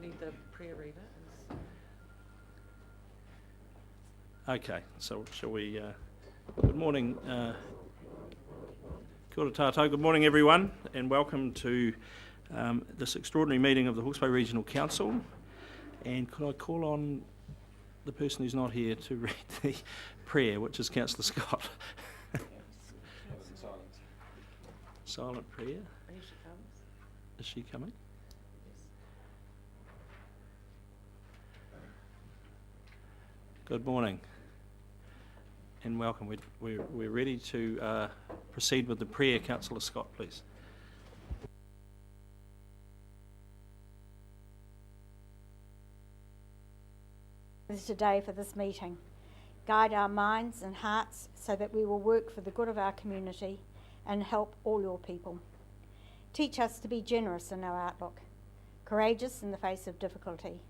need the prayer reader. Okay, so shall we, good morning, kia ora tātou, good morning everyone, and welcome to this extraordinary meeting of the Hawke's Bay Regional Council. And could I call on the person who's not here to read the prayer, which is Councillor Scott. Silent prayer. Here she comes. Is she coming? Yes. Good morning and welcome. We're ready to proceed with the prayer. Councillor Scott, please. Today for this meeting. Guide our minds and hearts so that we will work for the good of our community and help all your people. Teach us to be generous in our outlook, courageous in the face of difficulty,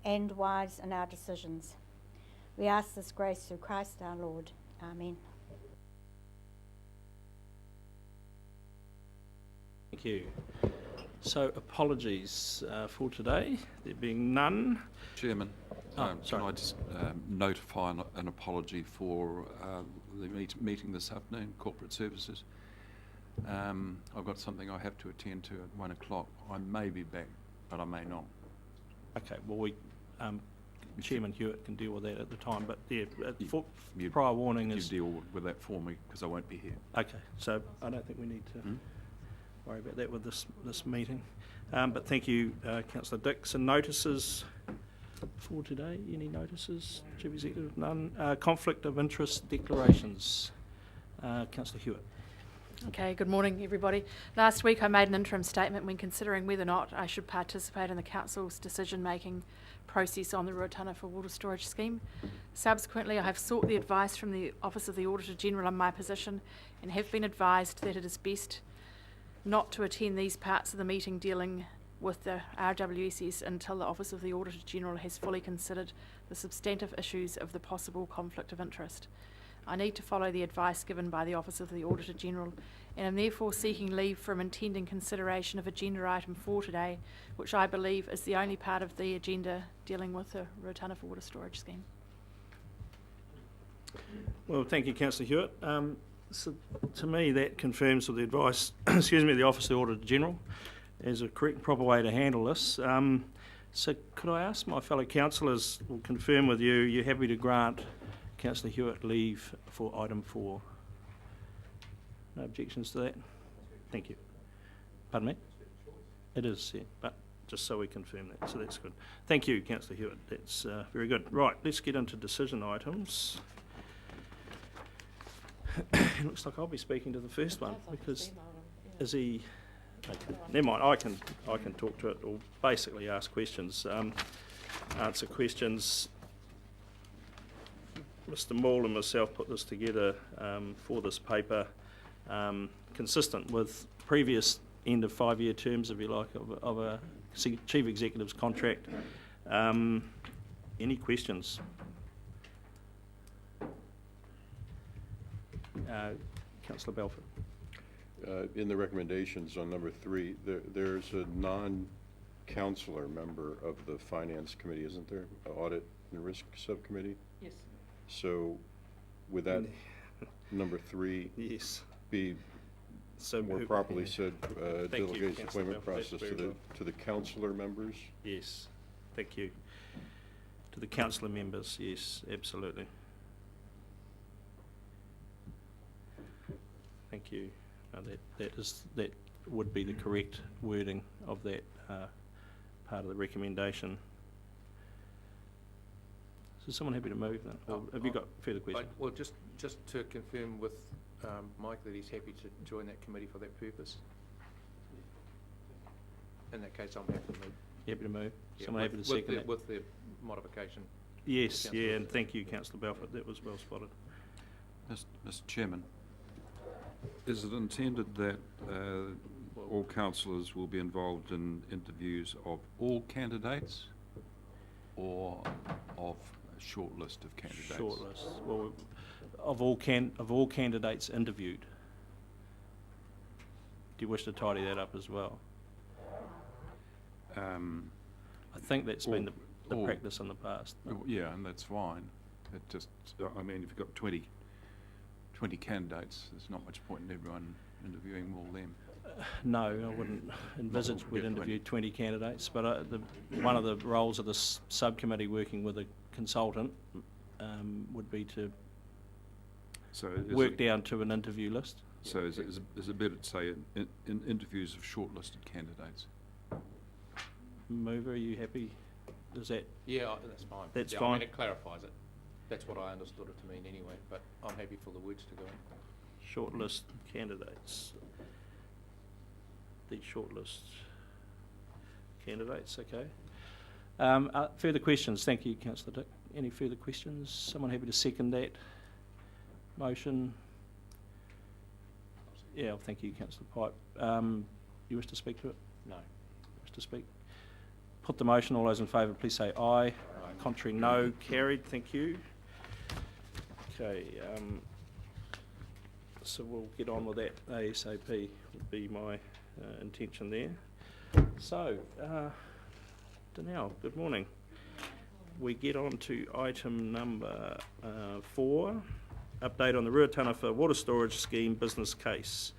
and wise in our decisions. We ask this grace through Christ our Lord. Amen. Thank you. So apologies for today, there being none. Chairman, sorry. can I just notify an apology for the meeting this afternoon, Corporate Services. I've got something I have to attend to at 1 o'clock. I may be back, but I may not. Okay, well we, Chairman Hewitt can deal with that at the time, but yeah, prior warning is... You deal with that for me, because I won't be here. Okay, so I don't think we need to worry about that with this meeting. But thank you, Councillor Dixon. Notices for today, any notices? Chief Executive, none. Conflict of interest declarations. Councillor Hewitt. Okay, good morning everybody. Last week I made an interim statement when considering whether or not I should participate in the Council's decision-making process on the Ruatana for Water Storage Scheme. Subsequently, I have sought the advice from the Office of the Auditor-General on my position and have been advised that it is best not to attend these parts of the meeting dealing with the RWSS until the Office of the Auditor-General has fully considered the substantive issues of the possible conflict of interest. I need to follow the advice given by the Office of the Auditor-General and am therefore seeking leave from intending consideration of agenda item 4 today, which I believe is the only part of the agenda dealing with the Ruatana for Water Storage Scheme. Well, thank you, Councillor Hewitt. So to me, that confirms with the advice, excuse me, the Office of the Auditor-General as a correct and proper way to handle this. So could I ask my fellow councillors, will confirm with you, you're happy to grant Councillor Hewitt leave for item 4? No objections to that? Thank you. Pardon me? It is, yeah, but just so we confirm that, so that's good. Thank you, Councillor Hewitt, that's very good. Right, let's get into decision items. It looks like I'll be speaking to the first one because is he? Okay, never mind. I can talk to it or basically ask questions, answer questions. Mr. Maul and myself put this together for this paper, consistent with previous end of 5-year terms, if you like, of a chief executive's contract. Any questions? Councillor Belford. In the recommendations on number 3, there's a non-councillor member of the Finance Committee, isn't there? Audit and Risk Subcommittee? Yes. So would that number 3 Yes. be So more properly said delegation Councillor appointment Belford. process to the councillor members? Yes, thank you. To the councillor members, yes, absolutely. Thank you. That would be the correct wording of that part of the recommendation. Is someone happy to move that? Or have you got further questions? Well, just to confirm with Mike that he's happy to join that committee for that purpose. In that case, I'm happy to move. Happy to move? Yeah, Someone happy to second that? With the modification. Yes, yeah, and thank you, Councillor Belford. That was well spotted. Mr. Chairman, is it intended that all councillors will be involved in interviews of all candidates or of a short list of candidates? Short list. Well, of all candidates interviewed. Do you wish to tidy that up as well? I think that's been the Or- practice in the past. Yeah, and that's fine. It just, I mean, if you've got 20 candidates, there's not much point in everyone interviewing all them. No, I wouldn't envisage Not we'd get interview 20 candidates, but one of the roles of this subcommittee working with a consultant would be to So work down to an interview list. So is it better to say in interviews of shortlisted candidates? Mover, are you happy? Is that, Yeah, that's fine. That's Yeah, I fine. mean, it clarifies it. That's what I understood it to mean anyway, but I'm happy for the words to go in. shortlist candidates? The shortlist candidates, okay. Further questions? Thank you, Councillor Dick. Any further questions? Someone happy to second that motion? Yeah, well, thank you, Councillor Pipe. You wish to speak to it? No. Wish to speak? Put the motion. All those in favour, please say aye. Contrary, no. Carried. Thank you. Okay. So we'll get on with that ASAP. Would be my intention there. So, Danelle, good morning. We get on to item number 4, update on the Ruatana for water storage scheme business case.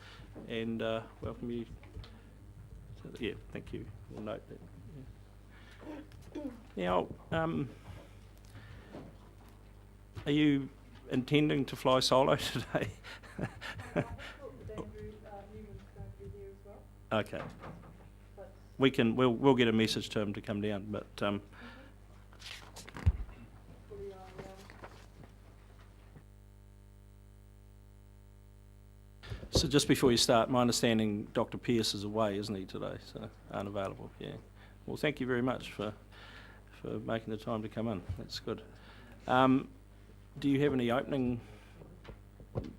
And welcome you. Yeah, thank you. We'll note that. Yeah. Now, are you intending to fly solo today? Okay. We'll get a message to him to come down, but so just before you start, my understanding Dr. Pearce is away, isn't he, today? So unavailable, yeah. Well, thank you very much for making the time to come in. That's good. Do you have any opening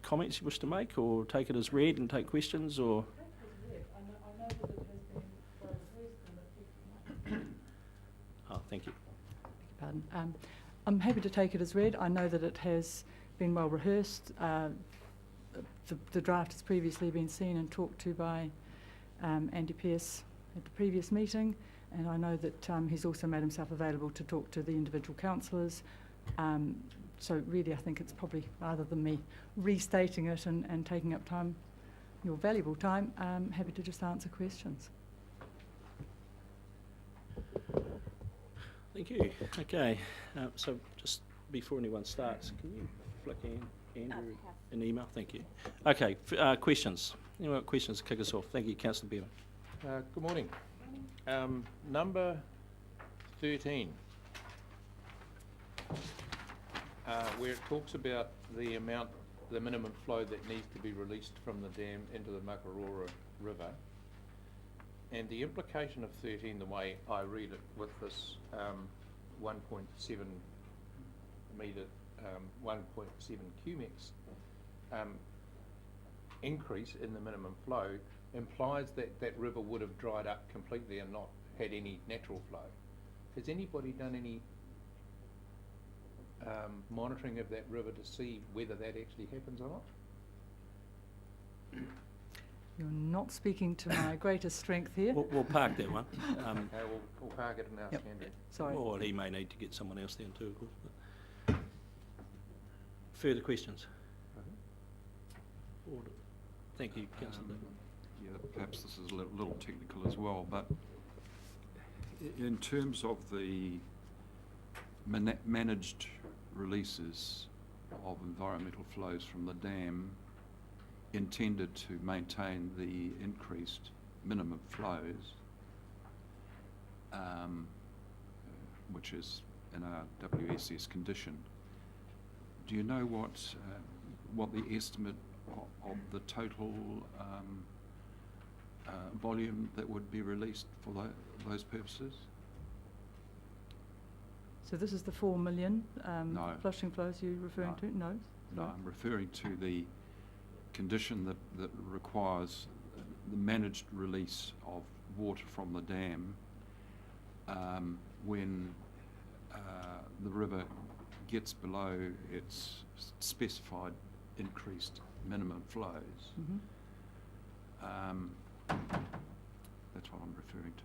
comments you wish to make, or take it as read and take questions, or? Oh, thank you. Pardon. I'm happy to take it as read. I know that it has been well rehearsed. The draft has previously been seen and talked to by Andy Pearce at the previous meeting, and I know that he's also made himself available to talk to the individual councillors. So really, I think it's probably, rather than me restating it and taking up time, your valuable time, I'm happy to just answer questions. Thank you. Okay, so just before anyone starts, can you flick Andrew an email? Thank you. Okay, questions. Anyone got questions to kick us off? Thank you, Councillor Bevan. Good morning. Number 13, where it talks about the minimum flow that needs to be released from the dam into the Makarora River. And the implication of 13, the way I read it, with this 1.7 metre, 1.7 cumex increase in the minimum flow, implies that that river would have dried up completely and not had any natural flow. Has anybody done any monitoring of that river to see whether that actually happens or not? You're not speaking to my greatest strength here. We'll park that one. Okay, we'll park it in our Yep. standard. Sorry. Or he may need to get someone else down too, of course. But further questions? Order. Thank you, Councillor. Yeah, perhaps this is a little technical as well, but in terms of the managed releases of environmental flows from the dam intended to maintain the increased minimum flows, which is in our WSS condition, do you know what the estimate of the total volume that would be released for those purposes? So this is the 4 million No. flushing flows you're referring No. to? No? No, I'm referring to the condition that requires the managed release of water from the dam when the river gets below its specified increased minimum flows. Mhm. That's what I'm referring to.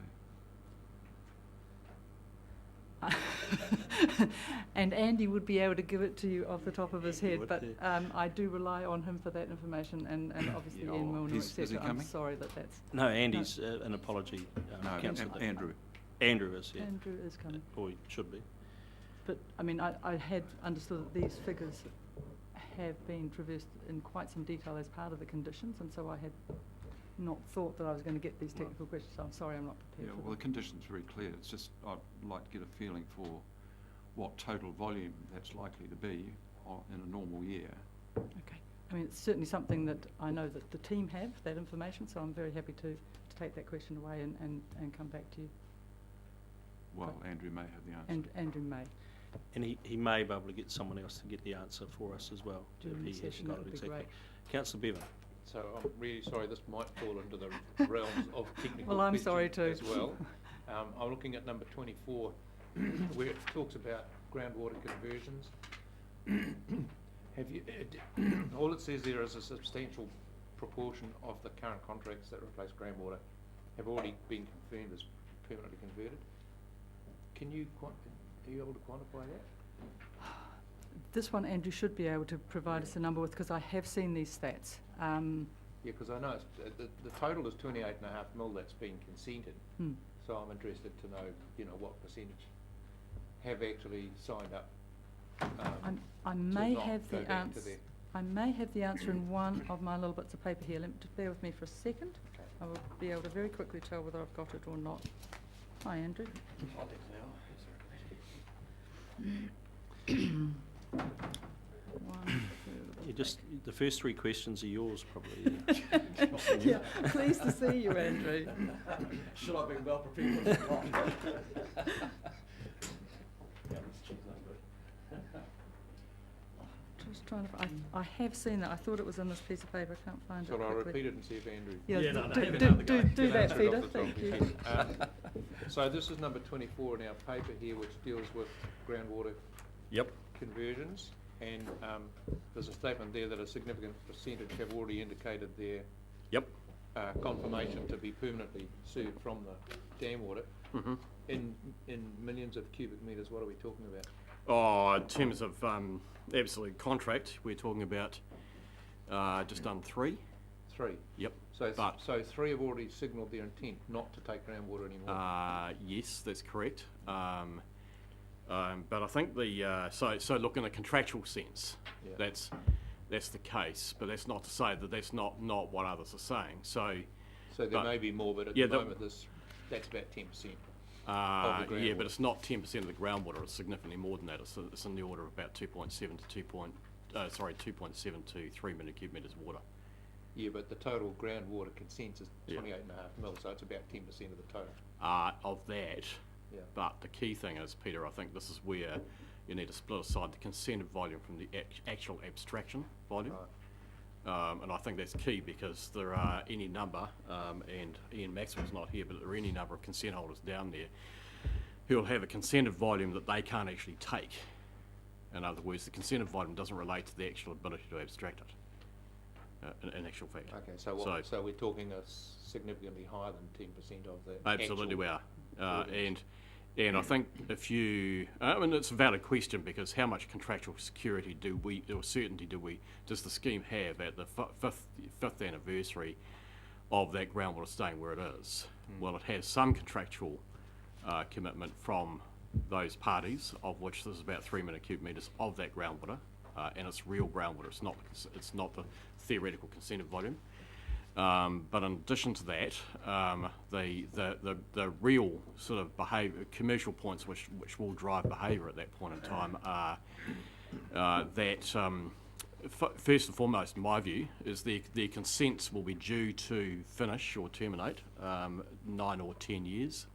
And Andy would be able to give it to you off the top of his Andy head, would, but yeah. I do rely on him for that information, and obviously Yeah, Ian Milner, is he etc. I'm coming? sorry that's... No, Andy's an apology. No, councillor that- Andrew. Andrew is, yeah. Andrew is coming. Or he should be. But, I mean, I had understood that these figures have been traversed in quite some detail as part of the conditions, and so I had not thought that I was going to get these technical questions, so I'm sorry I'm not Yeah, prepared for well, the them. condition's very clear. It's just, I'd like to get a feeling for what total volume that's likely to be in a normal year. Okay. I mean, it's certainly something that I know that the team have, that information, so I'm very happy to take that question away and come back to you. Well, Andrew may have the answer. And Andrew May. And he may be able to get someone else to get the answer for us as well. During the if he hasn't session, got that it would be exactly. great. Councillor Bevan. So I'm really sorry, this might fall into the realms of technical Well, I'm sorry questions too. as well. I'm looking at number 24, where it talks about groundwater conversions. Have you, all it says there is a substantial proportion of the current contracts that replace groundwater have already been confirmed as permanently converted. Are you able to quantify that? This one Andrew should be able to provide us a number with, because I have seen these stats. Yeah, because I know it's, the total is 28.5 mil that's been consented. So I'm interested to know, what percentage have actually signed up. I may not have go the back to answer. their- I may have the answer in one of my little bits of paper here. Just bear with me for a second. Okay. I will be able to very quickly tell whether I've got it or not. Hi, Andrew. One, You just the first three questions are yours, probably. yeah, pleased to see you, Andrew. Should I be well prepared for this talk? Just trying to. I have seen that. I thought it was in this piece of paper. I can't find Shall it. I quickly. repeat it and see if Andrew... Yeah, Yeah, no, no, do, have do, another do, go. do can that, answer it Peter. off the top. Thank you. So this is number 24 in our paper here, which deals with groundwater Yep. conversions, and there's a statement there that a significant percentage have already indicated their Yep. confirmation to be permanently served from the dam water. Mm-hmm. In millions of cubic metres, what are we talking about? Oh, in terms of absolute contract, we're talking about just under 3. 3. Yep. So 3 have already signalled their intent not to take groundwater anymore. Yes, that's correct. But I think the so look, in a contractual sense, Yeah. that's the case. But that's not to say that that's not what others are saying. So So there may be more, but at yeah, the moment that's about 10%. the yeah, groundwater. but it's not 10% of the groundwater. It's significantly more than that. It's in the order of about 2.7 to 2.7 to 3 million cubic metres of water. Yeah, but the total groundwater consents is Yeah. 28.5 mil, so it's about 10% of the total. Of that. Yeah. But the key thing is, Peter, I think this is where you need to split aside the consented volume from the actual abstraction volume. Right. And I think that's key because there are any number, and Ian Maxwell's not here, but there are any number of consent holders down there who'll have a consented volume that they can't actually take. In other words, the consented volume doesn't relate to the actual ability to abstract it, in actual fact. Okay, so we're talking a significantly higher than 10% of the Absolutely we actual are. volumes. And I think if you, I mean, it's a valid question because how much contractual security or certainty does the scheme have at the fifth anniversary of that groundwater staying where it is? Well, it has some contractual commitment from those parties, of which there's about 3 million cubic metres of that groundwater, and it's real groundwater. It's not the theoretical consented volume. But in addition to that, the real sort of commercial points which will drive behaviour at that point in time are first and foremost, in my view, is their consents will be due to finish or terminate 9 or 10 years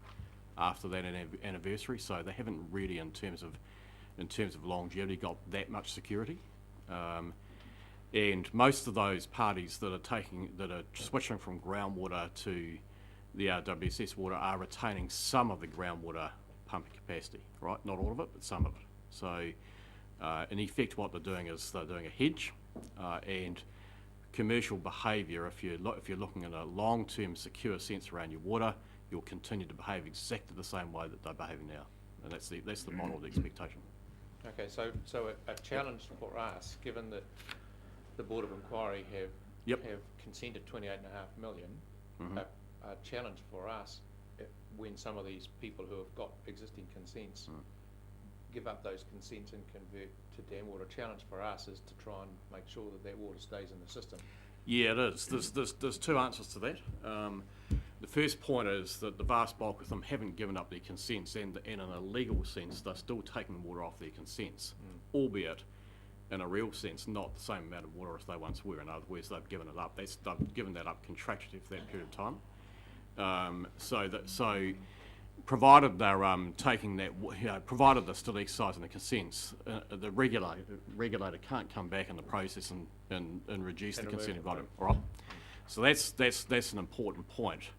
after that anniversary. So they haven't really, in terms of longevity, got that much security. And most of those parties that are switching from groundwater to the RWSS water are retaining some of the groundwater pumping capacity, right? Not all of it, but some of it. So in effect what they're doing is they're doing a hedge, and commercial behaviour, if you're looking in a long-term secure sense around your water, you'll continue to behave exactly the same way that they're behaving now. and that's the model of the expectation. Okay, so a challenge for us, given that the Board of Inquiry Yep. have consented 28.5 million, Mhm. a challenge for us, when some of these people who have got existing consents give up those consents and convert to dam water, a challenge for us is to try and make sure that that water stays in the system. Yeah, it is. There's two answers to that. The first point is that the vast bulk of them haven't given up their consents, and in a legal sense, they're still taking water off their consents, albeit in a real sense, not the same amount of water as they once were. In other words, they've given it up. They've given that up contractually for that period of time. So provided they're taking that, provided they're still exercising the consents, the regulator can't come back in the process and reduce the consented volume. All right. So that's an important point.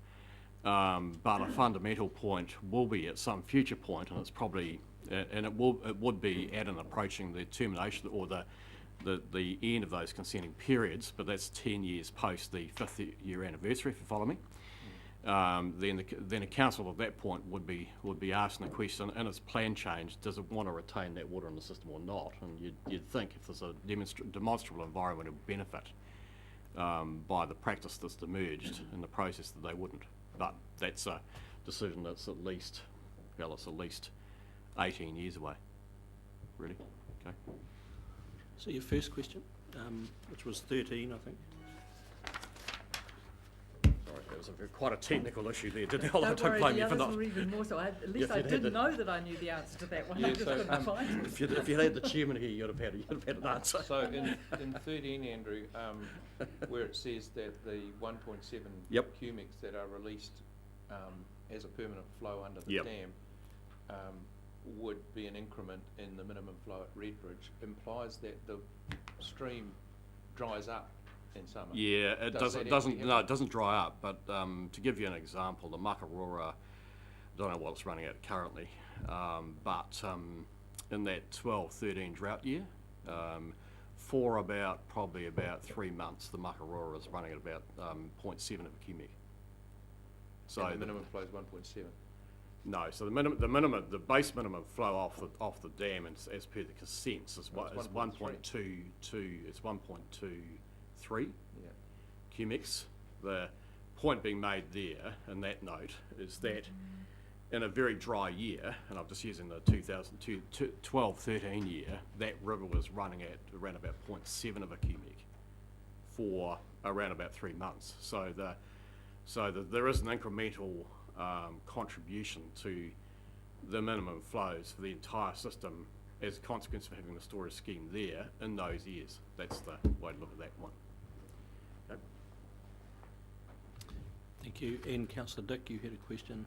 But a fundamental point will be at some future point, and it's probably, and it would be at and approaching the termination or the end of those consenting periods, but that's 10 years post the 5th year anniversary, if you follow me. Then a council at that point would be asking the question, in its plan change, does it want to retain that water in the system or not? And you'd think if there's a demonstrable environmental benefit by the practice that's emerged in the process, that they wouldn't. But that's a decision that's at least 18 years away. Really? Okay. So your first question, which was 13, I think. Sorry, that was quite a technical issue there. Don't worry, blame the me for others not. were even more so. At least If I you'd had didn't the- know that I knew the answer to that one. Yeah, I just so, couldn't find it. If you'd had the chairman here, you'd have had an answer. So in 13, Andrew, where it says that the 1.7 Yep. cubics that are released as a permanent flow under the Yep. dam would be an increment in the minimum flow at Redbridge, implies that the stream dries up in summer. Yeah, it Does that doesn't. actually No, happen? it doesn't dry up. But to give you an example, the Makarora, I don't know what it's running at currently, but in that 12-13 drought year, for probably about 3 months, the Makarora is running at about 0.7 of a cubic. So And the minimum flow is 1.7. No, so the base minimum flow off the dam, as per the consents, is Oh, it's 1.22. It's 1.23 Yeah. cubics. The point being made there in that note is that in a very dry year, and I'm just using the 2012-13 year, that river was running at around about 0.7 of a cubic for around about 3 months. So there is an incremental contribution to the minimum flows for the entire system as a consequence of having the storage scheme there in those years. That's the way to look at that one. Okay. Thank you. And Councillor Dick, you had a question.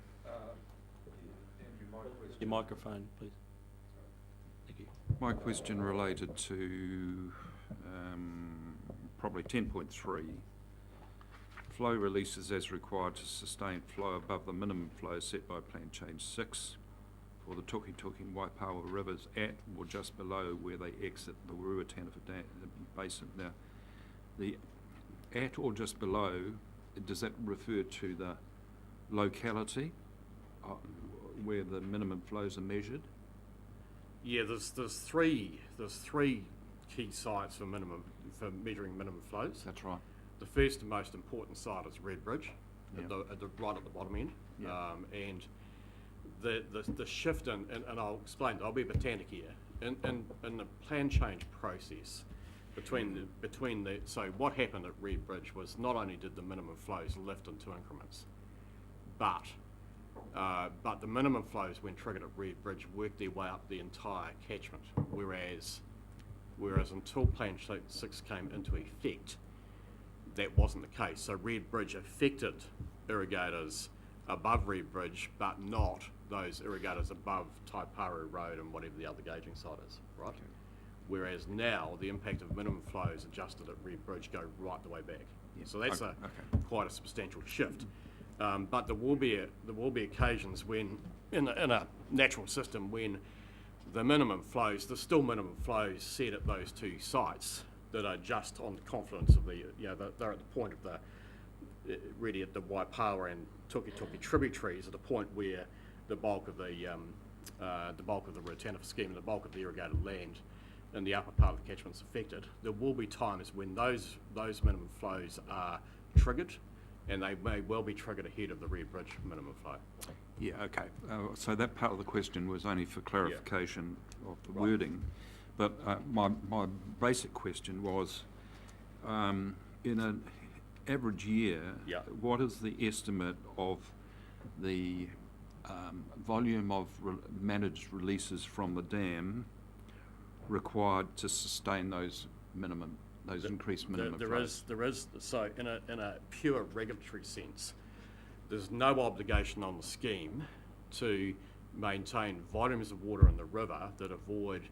Your microphone, please. Thank you. My question related to probably 10.3. Flow releases as required to sustain flow above the minimum flow set by Plan Change 6 for the Toki and Waipawa rivers at or just below where they exit the Ruatana Basin. Now, the at or just below, does that refer to the locality where the minimum flows are measured? Yeah, there's three key sites for measuring minimum flows. That's right. The first and most important site is Redbridge, Yeah. right at the bottom end. Yeah. And the shift and I'll explain, I'll be botanic here. In the plan change process, so what happened at Redbridge was not only did the minimum flows lift in 2 increments, but the minimum flows when triggered at Redbridge worked their way up the entire catchment, whereas until Plan 6 came into effect, that wasn't the case. So Redbridge affected irrigators above Redbridge, but not those irrigators above Taiparu Road and whatever the other gauging site is, right? Okay. Whereas now the impact of minimum flows adjusted at Redbridge go right the way back. Yeah. So that's quite a substantial shift. But there will be occasions when in a natural system when the minimum flows, there's still minimum flows set at those 2 sites that are just on the confluence of they're at the point of really at the Waipawa and Toki tributaries at a point where the bulk of the the bulk of the retentive scheme and the bulk of the irrigated land in the upper part of the catchment's affected, there will be times when those minimum flows are triggered, and they may well be triggered ahead of the Red Bridge minimum flow. Yeah, okay. So that part of the question was only for clarification of the wording. But my basic question was, in an average year, what is the estimate of the volume of managed releases from the dam required to sustain those increased minimum flows? There is. So in a pure regulatory sense, there's no obligation on the scheme to maintain volumes of water in the river that avoid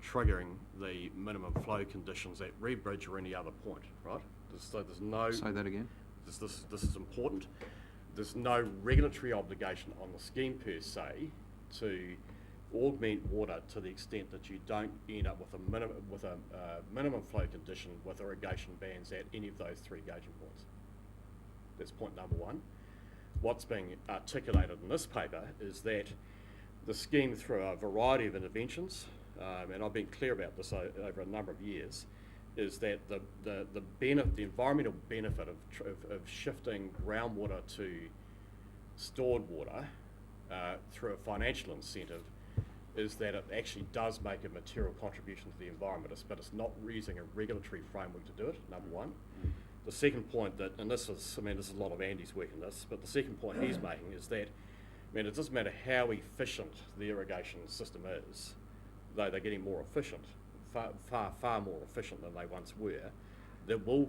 triggering the minimum flow conditions at Red Bridge or any other point, right? There's no... Say that again? This is important. There's no regulatory obligation on the scheme per se to augment water to the extent that you don't end up with a minimum flow condition with irrigation bans at any of those three gauging points. That's point number one. What's being articulated in this paper is that the scheme, through a variety of interventions, and I've been clear about this over a number of years, is that the environmental benefit of shifting groundwater to stored water through a financial incentive is that it actually does make a material contribution to the environment, but it's not using a regulatory framework to do it, number one. The second point this is a lot of Andy's work in this, but the second point he's making is that, it doesn't matter how efficient the irrigation system is, though they're getting more efficient, far more efficient than they once were, there will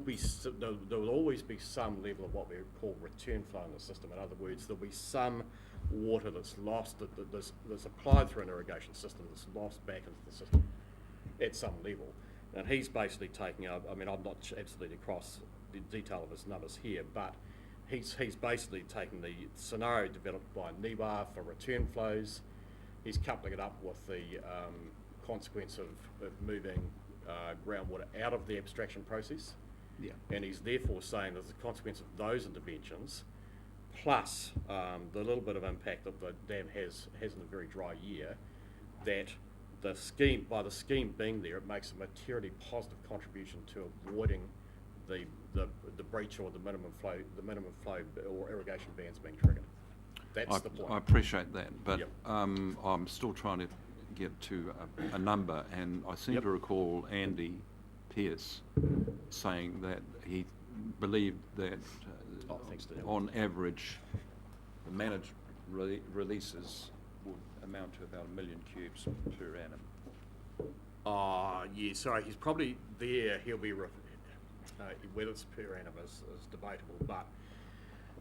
always be some level of what we call return flow in the system. In other words, there'll be some water that's lost, that's applied through an irrigation system that's lost back into the system at some level. And he's basically taking I'm not absolutely across the detail of his numbers here, but he's basically taking the scenario developed by NIWA for return flows. He's coupling it up with the consequence of moving groundwater out of the abstraction process. Yeah. And he's therefore saying as a consequence of those interventions, plus the little bit of impact that the dam has in a very dry year, that the scheme being there, it makes a materially positive contribution to avoiding the breach or the minimum flow or irrigation bans being triggered. That's the point. I appreciate that, but Yep. I'm still trying to get to a number, and I seem to recall Andy Pearce saying that he believed that thanks to him. on average the managed releases would amount to about 1 million cubes per annum. Yeah, sorry, he's probably there. He'll be, whether it's per annum is debatable, but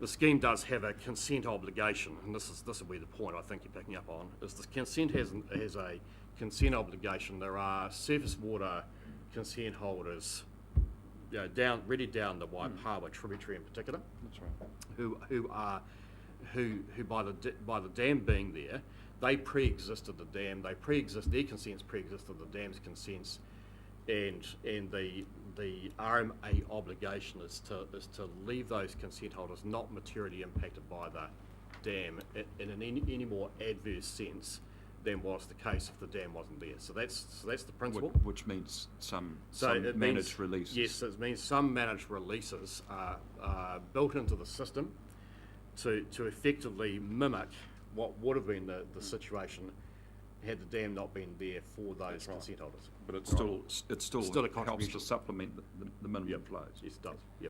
the scheme does have a consent obligation, and this will be the point I think you're picking up on, is the consent has a consent obligation. There are surface water consent holders, down the Waipawa tributary in particular. That's right. Who by the dam being there, they pre-existed the dam. Their consents pre-existed the dam's consents, and the RMA obligation is to leave those consent holders not materially impacted by the dam in any more adverse sense than was the case if the dam wasn't there. So that's the principle. Which means some It managed means, releases. Yes, it means some managed releases are built into the system to effectively mimic what would have been the situation had the dam not been there for those consent holders. But it still Still a helps contribution. to supplement the minimum Yep. flows. Yes, it does. Yep.